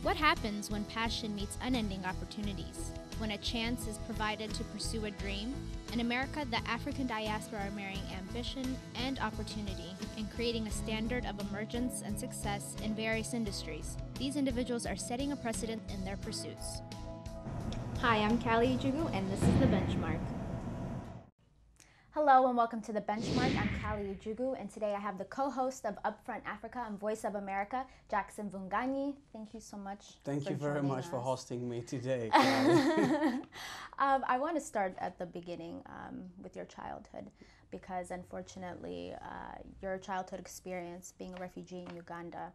What happens when passion meets unending opportunities? When a chance is provided to pursue a dream? In America, the African diaspora are marrying ambition and opportunity and creating a standard of emergence and success in various industries. These individuals are setting a precedent in their pursuits. Hi, I'm Kallie Ejigu, and this is The Benchmark. Hello and welcome to The Benchmark. I'm Kallie Ejigu, and today I have the co-host of Upfront Africa and Voice of America, Jackson Vunganyi. Thank you so much. Thank you very much for hosting me today. I want to start at the beginning with your childhood, because unfortunately your childhood experience being a refugee in Uganda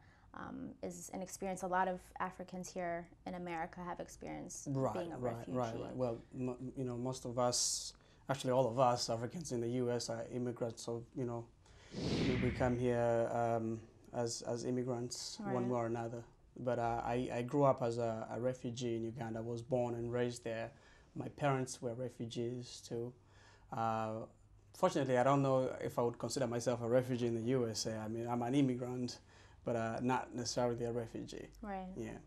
is an experience a lot of Africans here in America have experienced being a refugee. Right. Well, most of us, actually all of us Africans in the U.S. are immigrants, so, we come here as immigrants, right, one way or another. But I grew up as a refugee in Uganda. I was born and raised there. My parents were refugees too. Fortunately, I don't know if I would consider myself a refugee in the USA. I mean, I'm an immigrant, but not necessarily a refugee. Right. Yeah.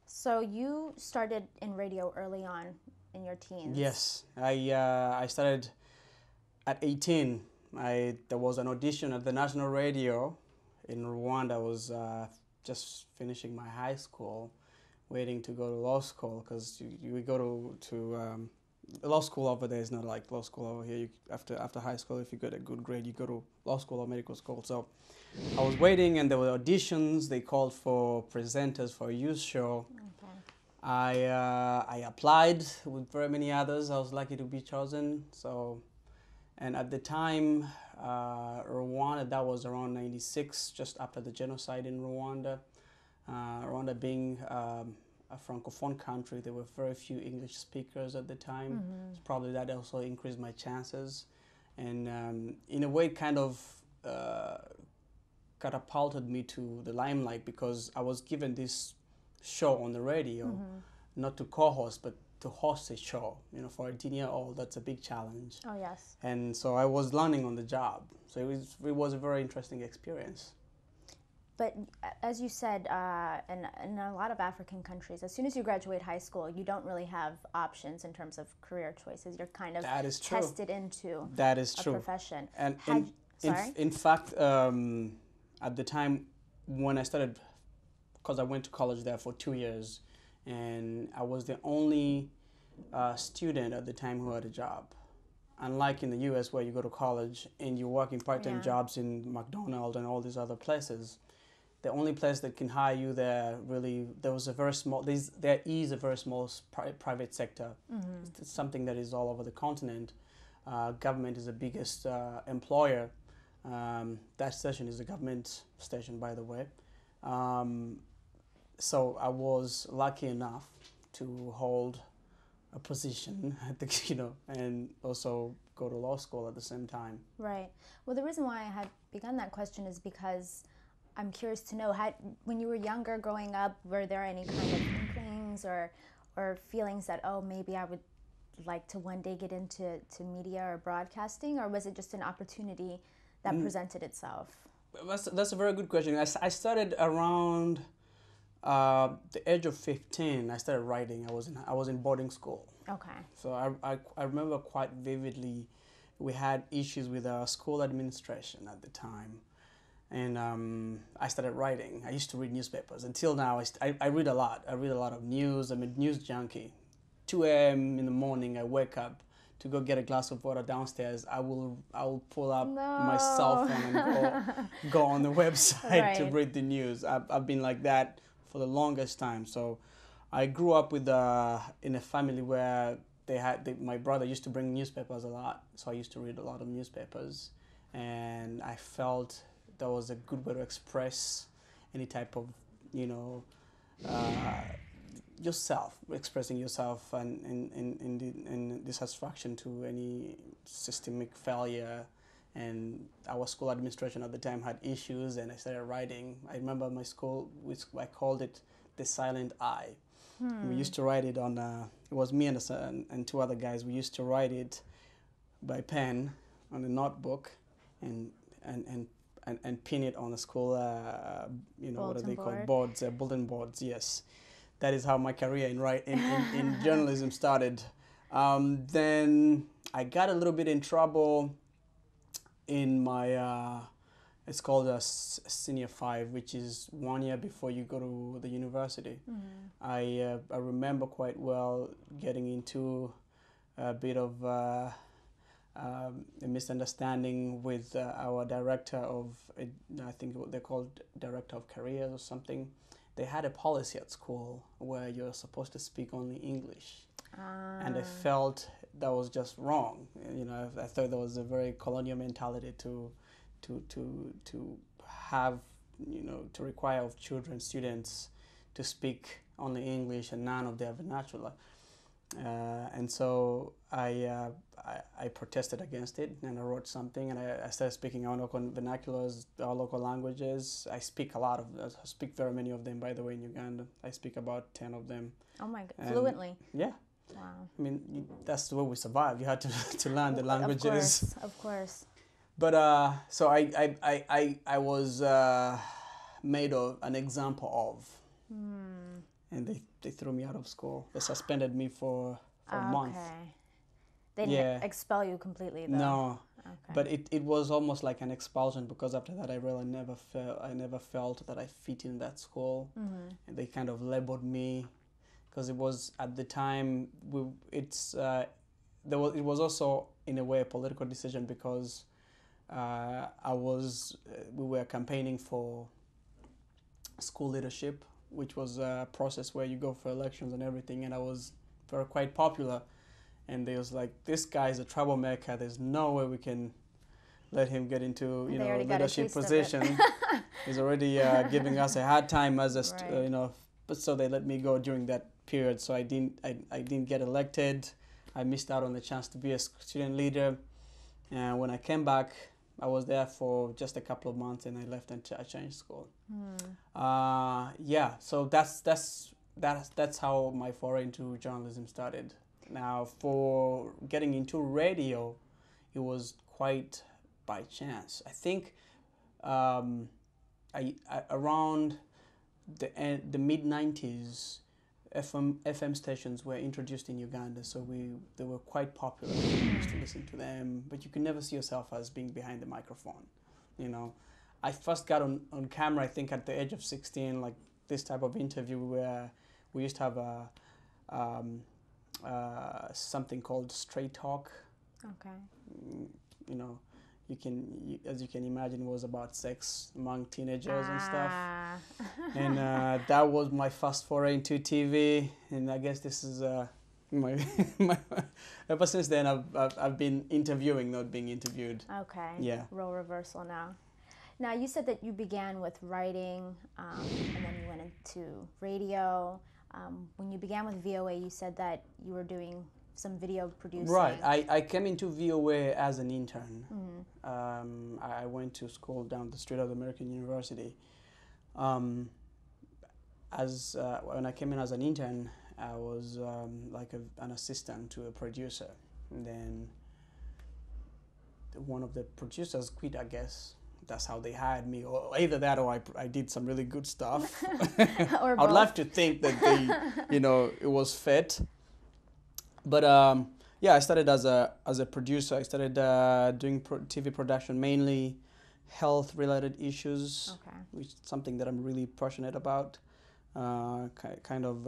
So you started in radio early on in your teens. Yes, I started at 18. There was an audition at the national radio in Rwanda. I was just finishing my high school, waiting to go to law school, because you go to law school over there is not like law school over here. After high school, if you get a good grade, you go to law school or medical school. So I was waiting, and there were auditions. They called for presenters for a youth show. Okay. I applied with very many others. I was lucky to be chosen. So, and at the time, Rwanda, that was around '96, just after the genocide in Rwanda. Rwanda being a francophone country, there were very few English speakers at the time. Mm-hmm. So probably that also increased my chances, and in a way, kind of catapulted me to the limelight, because I was given this show on the radio, mm-hmm, not to co-host, but to host a show. For a 18-year-old, that's a big challenge. Oh, yes. And so I was learning on the job. So it was a very interesting experience. But as you said, in a lot of African countries, as soon as you graduate high school, you don't really have options in terms of career choices. You're kind of tested into a profession. And in fact, at the time when I started, because I went to college there for 2 years, and I was the only student at the time who had a job. Unlike in the U.S., where you go to college and you work in part-time jobs in McDonald's and all these other places, the only place that can hire you there, really, there is a very small private sector. Mm-hmm. It's something that is all over the continent. Government is the biggest employer. That station is a government station, by the way. So I was lucky enough to hold a position at the, and also go to law school at the same time. Right. Well, the reason why I had begun that question is because I'm curious to know, when you were younger, growing up, were there any kind of inklings or feelings that, oh, maybe I would like to one day get into media or broadcasting, or was it just an opportunity that presented itself? That's a very good question. I started around the age of 15. I started writing. I was in boarding school. Okay. So I remember quite vividly, we had issues with our school administration at the time. And I started writing. I used to read newspapers. Until now, I read a lot. I read a lot of news. I'm a news junkie. 2 a.m. in the morning, I wake up to go get a glass of water downstairs. I will pull up my cell phone and go on the website to read the news. I've been like that for the longest time. So I grew up with in a family where my brother used to bring newspapers a lot. So I used to read a lot of newspapers, and I felt that was a good way to express any type of, yourself, expressing yourself and dissatisfaction to any systemic failure. And our school administration at the time had issues, and I started writing. I remember my school, I called it the silent I. We used to write it on, it was me and two other guys. We used to write it by pen on a notebook and and pin it on the school, you know, what are they called? Board. Boards, bulletin boards, yes. That is how my career in journalism started. Then I got a little bit in trouble in my, it's called a senior 5, which is 1 year before you go to the university. I remember quite well getting into a bit of a misunderstanding with our director of, I think they're called director of careers or something. They had a policy at school where you're supposed to speak only English. And I felt that was just wrong. You know, I thought there was a very colonial mentality to have, you know, to require of children, students, to speak only English and none of their vernacular. And so I protested against it, and I wrote something, and I started speaking our local vernaculars, our local languages. I speak very many of them, by the way, in Uganda. I speak about 10 of them. Oh my God, fluently? Yeah. Wow. I mean, that's the way we survive. You had to learn the languages. Of course. But so I was made of an example of. And they threw me out of school. They suspended me for a month. They didn't expel you completely, though? No. Okay. But it was almost like an expulsion, because after that I really never felt that I fit in that school. And they kind of labeled me, because it was at the time it was also in a way a political decision, because we were campaigning for school leadership, which was a process where you go for elections and everything, and I was quite popular, and they was like, this guy is a troublemaker, there's no way we can let him get into, you know, leadership position. He's already giving us a hard time as a you know, but so they let me go during that period. So I didn't get elected. I missed out on the chance to be a student leader, and when I came back, I was there for just a couple of months, and I left and I changed school. Yeah, so that's how my foray into journalism started. Now, for getting into radio, it was quite by chance. I think I around the mid-90s, FM stations were introduced in Uganda, so they were quite popular. We used to listen to them, but you could never see yourself as being behind the microphone. You know, I first got on camera, I think, at the age of 16, like this type of interview where we used to have something called Straight Talk. Okay. You know, as you can imagine, it was about sex among teenagers and stuff. And that was my first foray into TV, and I guess this is my ever since then I've been interviewing, not being interviewed. Okay. Yeah. Role reversal now. Now, you said that you began with writing, and then you went into radio. When you began with VOA, you said that you were doing some video producing. Right. I came into VOA as an intern. I went to school down the street of the American University. When I came in as an intern, I was like an assistant to a producer. And then one of the producers quit, I guess. That's how they hired me, or either that or I did some really good stuff. Or I'd love to think that they, it was fit. But yeah, I started as a producer. I started doing TV production, mainly health-related issues, which is something that I'm really passionate about. Kind of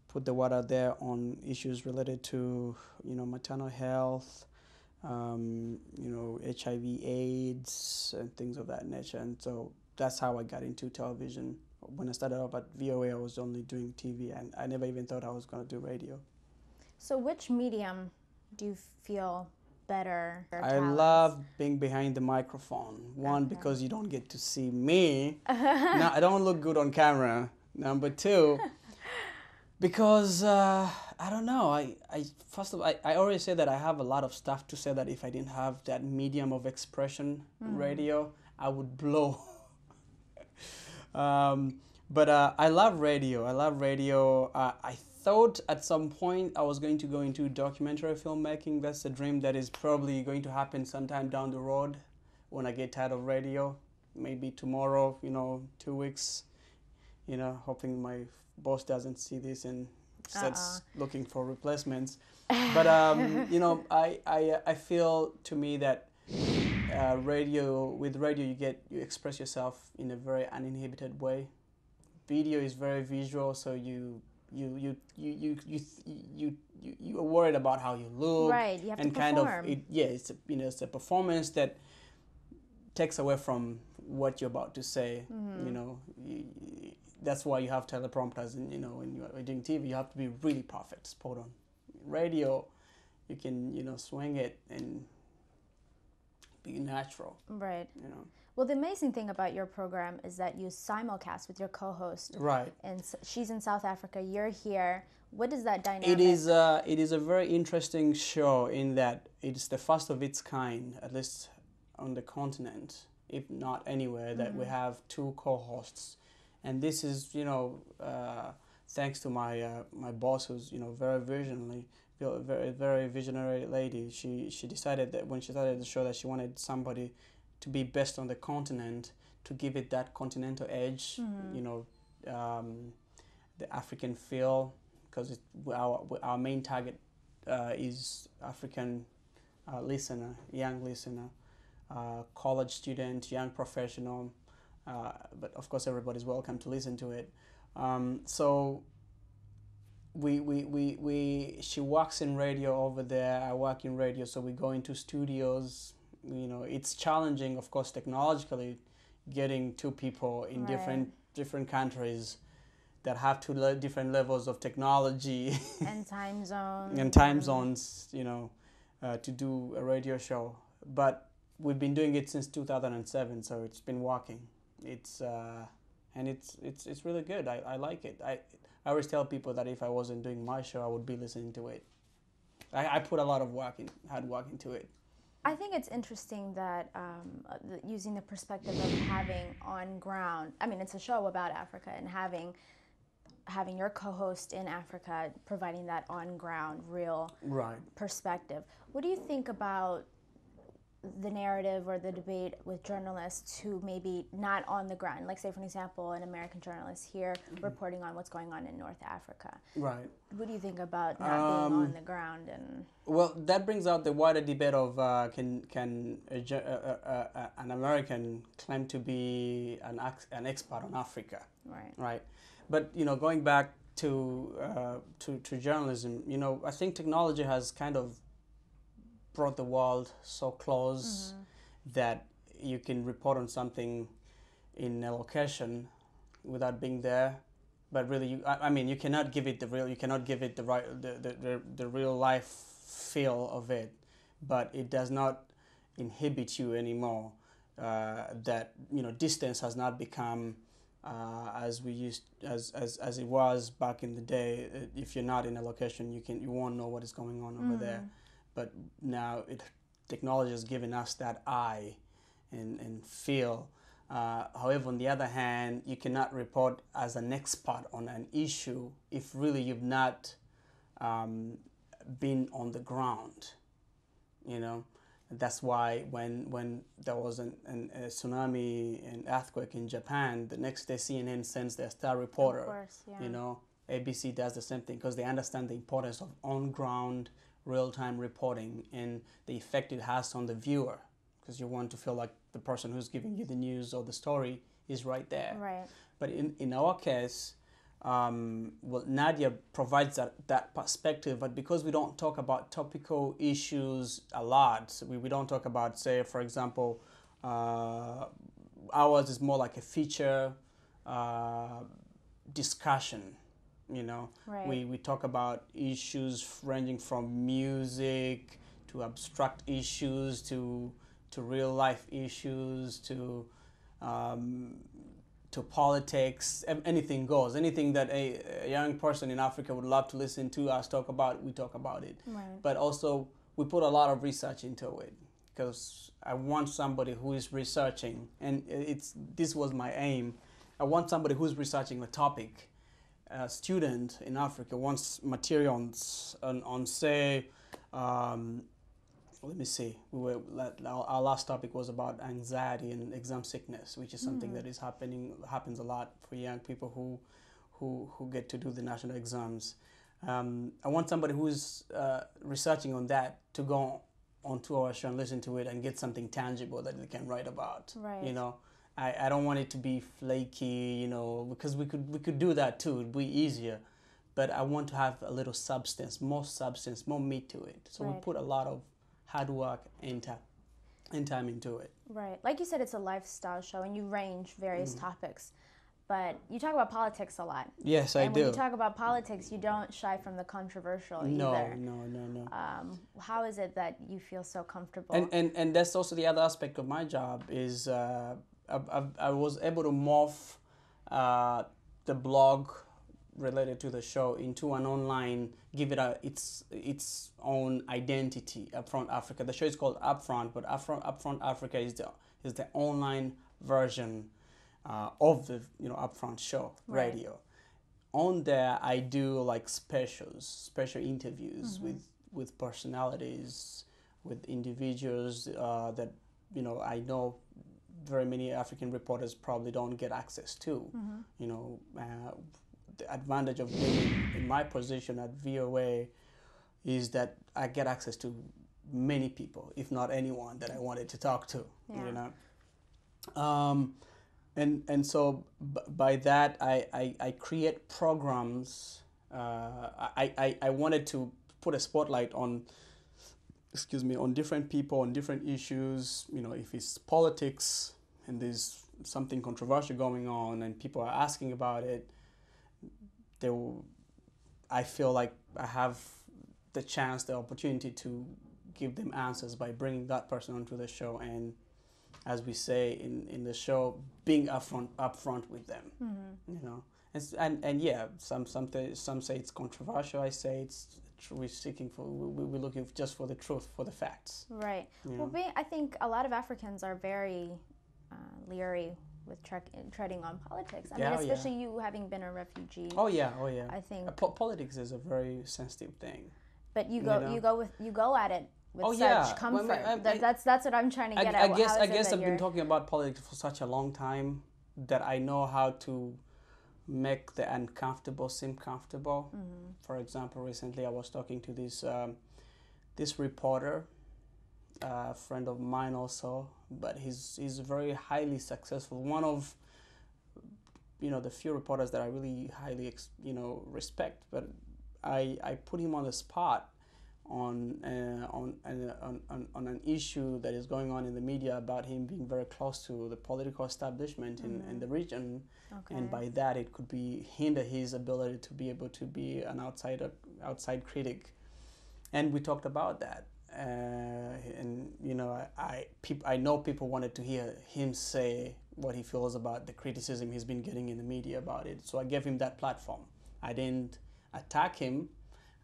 put the word out there on issues related to, maternal health, HIV/AIDS, and things of that nature. And so that's how I got into television. When I started off at VOA, I was only doing TV, and I never even thought I was going to do radio. So which medium do you feel better? I love being behind the microphone. One, because you don't get to see me. Now, I don't look good on camera. Number two, because I don't know. First of all, I always say that I have a lot of stuff to say, that if I didn't have that medium of expression, radio, I would blow. But I love radio. I thought at some point I was going to go into documentary filmmaking. That's a dream that is probably going to happen sometime down the road. when I get tired of radio, maybe tomorrow, 2 weeks, hoping my boss doesn't see this and starts looking for replacements. But I feel to me that with radio you express yourself in a very uninhibited way. Video is very visual, so you are worried about how you look, right? You have and to kind perform. of it's a performance that takes away from what you're about to say. That's why you have teleprompters, and when you're doing TV, you have to be really perfect, spot on. Radio, you can swing it and be natural. Right. Well, the amazing thing about your program is that you simulcast with your co-host. Right. And she's in South Africa, you're here. What is that dynamic? It is a very interesting show in that it's the first of its kind, at least on the continent, if not anywhere, that we have two co-hosts. And this is, thanks to my boss, who's very very visionary lady. She decided that when she started the show that she wanted somebody to be best on the continent, to give it that continental edge, the African feel, because our main target is African listener, young listener, college student, young professional, but of course everybody's welcome to listen to it. So she works in radio over there, I work in radio, so we go into studios. It's challenging, of course, technologically, getting two people in different countries that have different levels of technology and time zones to do a radio show. But we've been doing it since 2007, so it's been working. It's really good. I like it. I always tell people that if I wasn't doing my show, I would be listening to it. I put a lot of hard work into it. I think it's interesting that using the perspective of having on ground, it's a show about Africa, and having your co-host in Africa providing that on ground real perspective. What do you think about the narrative or the debate with journalists who maybe not on the ground, like say for example an American journalist here reporting on what's going on in North Africa? Right. What do you think about not being on the ground? And well, that brings out the wider debate of can an American claim to be an expert on Africa? Right. But going back to journalism, I think technology has kind of brought the world so close that you can report on something in a location without being there, but really you cannot give it the real life feel of it, but it does not inhibit you anymore. That distance has not become as it was back in the day. If you're not in a location, you won't know what is going on over there. But now technology has given us that eye and feel. However, on the other hand, you cannot report as an expert on an issue if really you've not been on the ground. That's why when there was a tsunami and earthquake in Japan, the next day CNN sends their star reporter. Of course, yeah. ABC does the same thing because they understand the importance of on-ground real-time reporting and the effect it has on the viewer, because you want to feel like the person who's giving you the news or the story is right there. Right. But in our case, Nadia provides that perspective, but because we don't talk about topical issues a lot, so we don't talk about, say, for example, ours is more like a feature discussion. We talk about issues ranging from music to abstract issues to real life issues to politics. Anything goes. Anything that a young person in Africa would love to listen to us talk about, we talk about it. Right. But also we put a lot of research into it, because I want somebody who is researching, and this was my aim. I want somebody who's researching a topic. A student in Africa wants material on say, let me see. Our last topic was about anxiety and exam sickness, which is something that happens a lot for young people who get to do the national exams. I want somebody who's researching on that to go onto our show and listen to it and get something tangible that they can write about. Right. You know, I don't want it to be flaky, you know, because we could do that too. It'd be easier. But I want to have a little substance, more meat to it. So we put a lot of hard work and time into it. Right. Like you said, it's a lifestyle show and you range various topics. But you talk about politics a lot. Yes, I do. And when you talk about politics, you don't shy from the controversial either. No. How is it that you feel so comfortable? And that's also the other aspect of my job is I was able to morph the blog related to the show into an online, give it its own identity. Upfront Africa. The show is called Upfront, but Upfront Africa is the online version of the Upfront show radio. On there, I do like special interviews with personalities, with individuals that I know very many African reporters probably don't get access to. The advantage of being in my position at VOA is that I get access to many people, if not anyone that I wanted to talk to. And so by that I create programs. I wanted to put a spotlight on different people, on different issues. If it's politics and there's something controversial going on and people are asking about it, I feel like I have the opportunity to give them answers by bringing that person onto the show, and as we say in the show, being upfront with them. And yeah, some say it's controversial. I say we're looking just for the truth, for the facts. Right. Well, I think a lot of Africans are very leery with treading on politics. I mean, especially you having been a refugee. Oh yeah. I think politics is a very sensitive thing. But you go at it with such comfort. That's what I'm trying to get at. I guess I've been talking about politics for such a long time that I know how to make the uncomfortable seem comfortable. For example, recently I was talking to this reporter, a friend of mine also, but he's very highly successful. One of the few reporters that I really highly respect. But I put him on the spot on an issue that is going on in the media about him being very close to the political establishment in the region, and by that it could hinder his ability to be able to be an outside critic, and we talked about that. And I know people wanted to hear him say what he feels about the criticism he's been getting in the media about it. So I gave him that platform. I didn't attack him.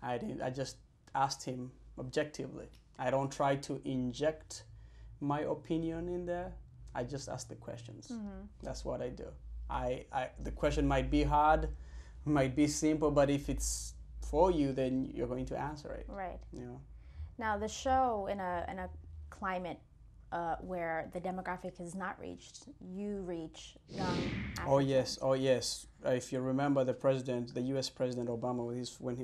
I just asked him objectively. I don't try to inject my opinion in there. I just ask the questions. That's what I do. The question might be hard, might be simple, but if it's for you, then you're going to answer it. Right. Now, the show in a climate where the demographic is not reached, you reach young Africans. Oh yes. If you remember the U.S. President Obama,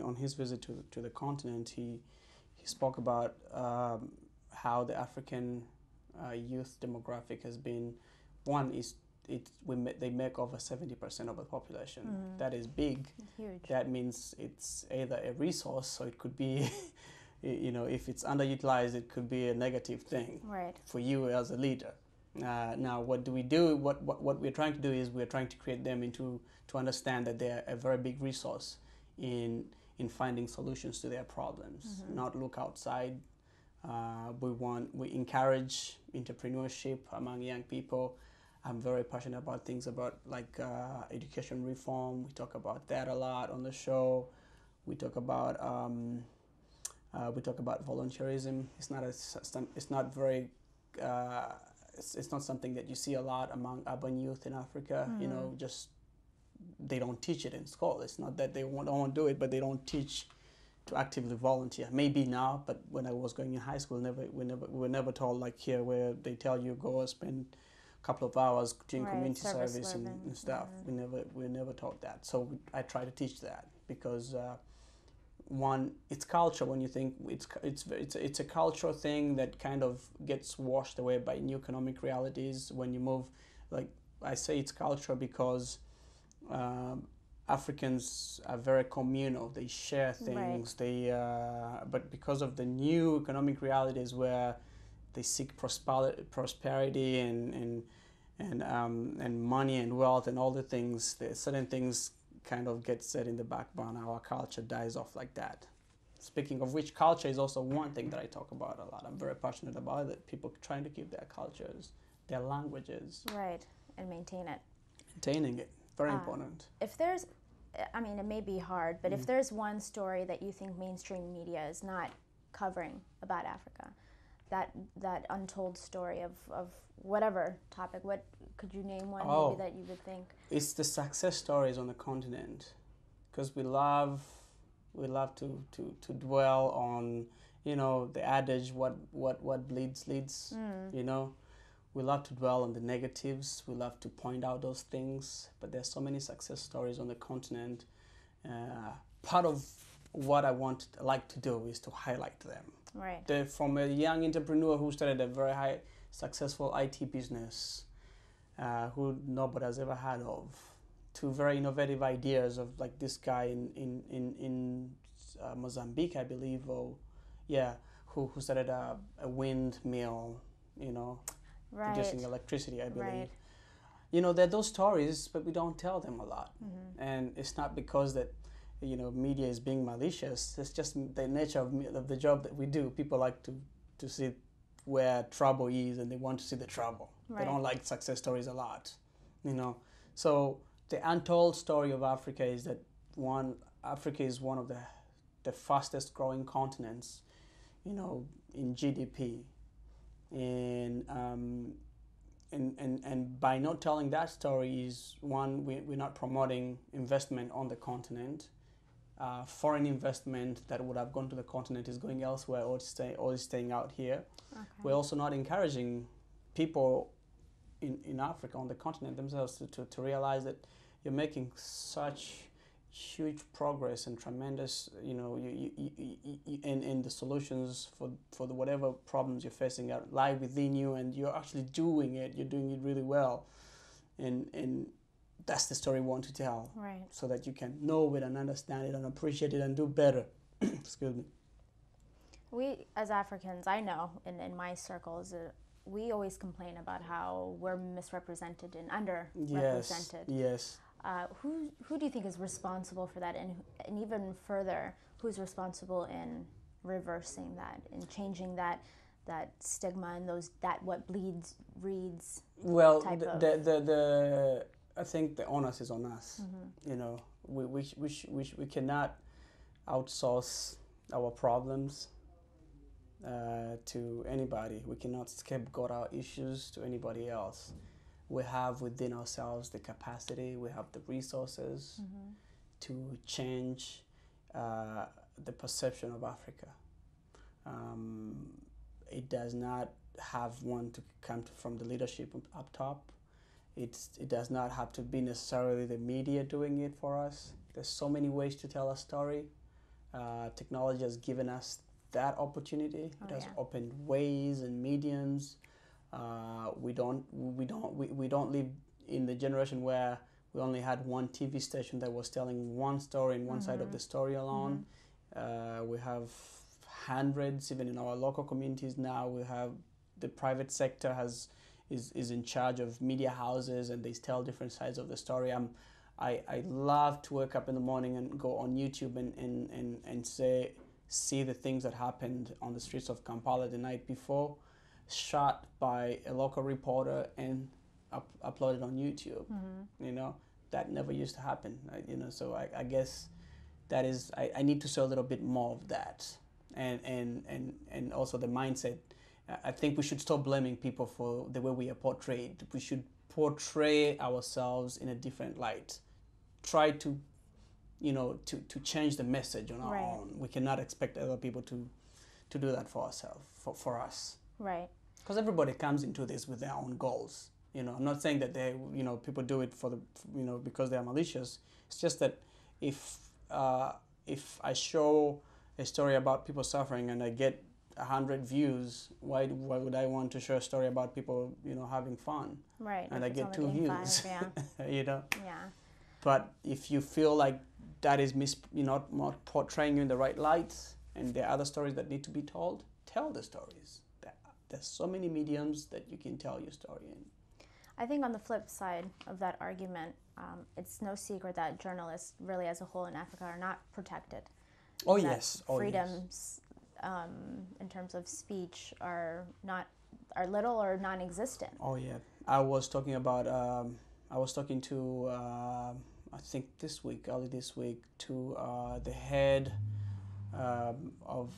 on his visit to the continent, he spoke about how the African youth demographic has been. One is they make over 70% of the population. That is big. Huge. That means it's either a resource, so it could be. If it's underutilized, it could be a negative thing for you as a leader. Now, what do we do? What we're trying to do is we're trying to create them to understand that they're a very big resource in finding solutions to their problems. Not look outside. We encourage entrepreneurship among young people. I'm very passionate about things about education reform. We talk about that a lot on the show. We talk about volunteerism. It's not something that you see a lot among urban youth in Africa. Just they don't teach it in school. It's not that they don't want to do it, but they don't teach to actively volunteer. Maybe now, but when I was going in high school, we were never told like here where they tell you go spend a couple of hours doing community service and stuff. We never taught that. So I try to teach that because one, it's culture. When you think it's a cultural thing that kind of gets washed away by new economic realities when you move. Like I say, it's culture because Africans are very communal. They share things. They but because of the new economic realities where they seek prosperity and money and wealth and all the things, certain things kind of get set in the back burner. Our culture dies off like that. Speaking of which, culture is also one thing that I talk about a lot. I'm very passionate about it. People trying to keep their cultures, their languages. Right, and maintain it. Maintaining it, very important. If there's, I mean, it may be hard, but if there's one story that you think mainstream media is not covering about Africa, that untold story of whatever topic, what could you name one maybe that you would think? It's the success stories on the continent, because we love to dwell on, you know, the adage what bleeds leads. You know, we love to dwell on the negatives. We love to point out those things, but there's so many success stories on the continent. Part of what I like to do is to highlight them. Right. From a young entrepreneur who started a very high successful IT business, who nobody has ever heard of, to very innovative ideas of like this guy in Mozambique, I believe, who started a windmill, you know, producing electricity, I believe. Right. You know, there are those stories, but we don't tell them a lot. And it's not because that, you know, media is being malicious. It's just the nature of the job that we do. People like to see where trouble is, and they want to see the trouble. Right. They don't like success stories a lot, you know. So the untold story of Africa is that Africa is one of the fastest growing continents, you know, in GDP. And by not telling that story is one, we're not promoting investment on the continent. Foreign investment that would have gone to the continent is going elsewhere or is staying out here. Okay. We're also not encouraging people in Africa, on the continent themselves, to realize that you're making such huge progress and tremendous, you know, in the solutions for the whatever problems you're facing lie within you, and you're actually doing it. You're doing it really well, and that's the story we want to tell, right? So that you can know it and understand it and appreciate it and do better. Excuse me. We as Africans, I know in my circles, we always complain about how we're misrepresented and underrepresented. Yes. Who do you think is responsible for that, and even further, who's responsible in reversing that, in changing that stigma and that what bleeds reads? Well, I think the onus is on us. You know, we cannot outsource our problems to anybody. We cannot scapegoat our issues to anybody else. We have within ourselves the capacity, we have the resources to change the perception of Africa. It does not have one to come from the leadership up top. It does not have to be necessarily the media doing it for us. There's so many ways to tell a story. Technology has given us that opportunity. It has opened ways and mediums. We don't live in the generation where we only had one TV station that was telling one story and one side of the story alone. We have hundreds, even in our local communities now. We have the private sector is in charge of media houses, and they tell different sides of the story. I love to wake up in the morning and go on YouTube and see the things that happened on the streets of Kampala the night before, shot by a local reporter and uploaded on YouTube. You know, that never used to happen. You know, so I guess that is, I need to show a little bit more of that, and also the mindset. I think we should stop blaming people for the way we are portrayed. We should portray ourselves in a different light. Try to to change the message on our own. We cannot expect other people to do that for ourselves, for us. Right. Because everybody comes into this with their own goals. I'm not saying that people do it because they are malicious. It's just that if I show a story about people suffering and I get 100 views, why would I want to show a story about people having fun? Right. And I get 2 views. 5, yeah. Yeah. But if you feel like that is not portraying you in the right light, and there are other stories that need to be told, tell the stories. There's so many mediums that you can tell your story in. I think on the flip side of that argument, it's no secret that journalists really as a whole in Africa are not protected. Oh, yes. Freedoms in terms of speech are little or non-existent. Oh, yeah. I was talking to, I think early this week, to the head of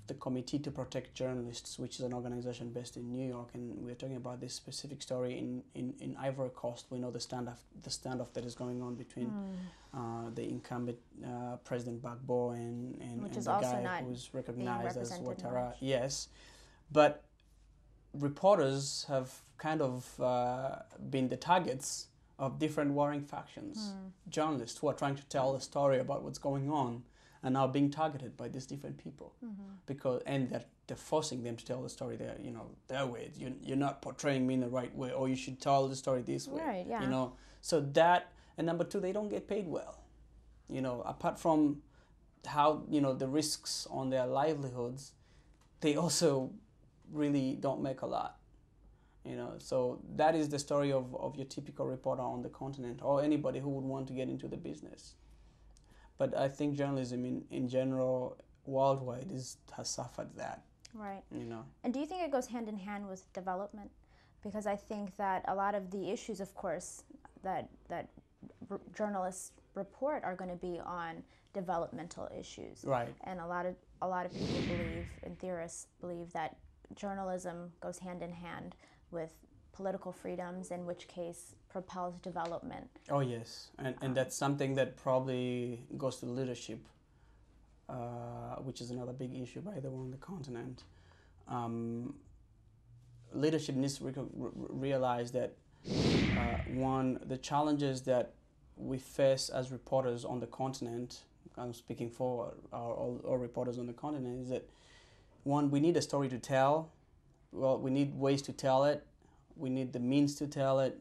the Committee to Protect Journalists, which is an organization based in New York, and we're talking about this specific story in Ivory Coast. We know the standoff that is going on between the incumbent President Gbagbo and the guy who's recognized as Ouattara. Yes, but reporters have kind of been the targets of different warring factions. Journalists who are trying to tell a story about what's going on are now being targeted by these different people, and they're forcing them to tell the story their way. You're not portraying me in the right way, or you should tell the story this way. Right, yeah. So that, and number two, they don't get paid well. Apart from how the risks on their livelihoods, they also really don't make a lot. So that is the story of your typical reporter on the continent, or anybody who would want to get into the business. But I think journalism in general, worldwide, has suffered that. Right. And do you think it goes hand in hand with development? Because I think that a lot of the issues, of course, that journalists report are going to be on developmental issues. Right. And a lot of people believe, and theorists believe, that journalism goes hand in hand with political freedoms, in which case propels development. Oh, yes. And that's something that probably goes to leadership, which is another big issue, by the way, on the continent. Leadership needs to realize that, one, the challenges that we face as reporters on the continent, I'm speaking for all reporters on the continent, is that, one, we need a story to tell. Well, we need ways to tell it. We need the means to tell it.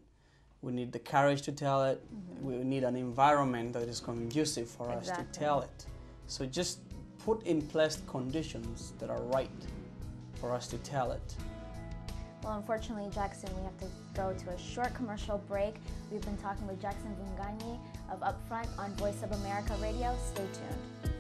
We need the courage to tell it. We need an environment that is conducive for us to tell it. So just put in place conditions that are right for us to tell it. Well, unfortunately, Jackson, we have to go to a short commercial break. We've been talking with Jackson Vunganyi of Upfront on Voice of America Radio. Stay tuned.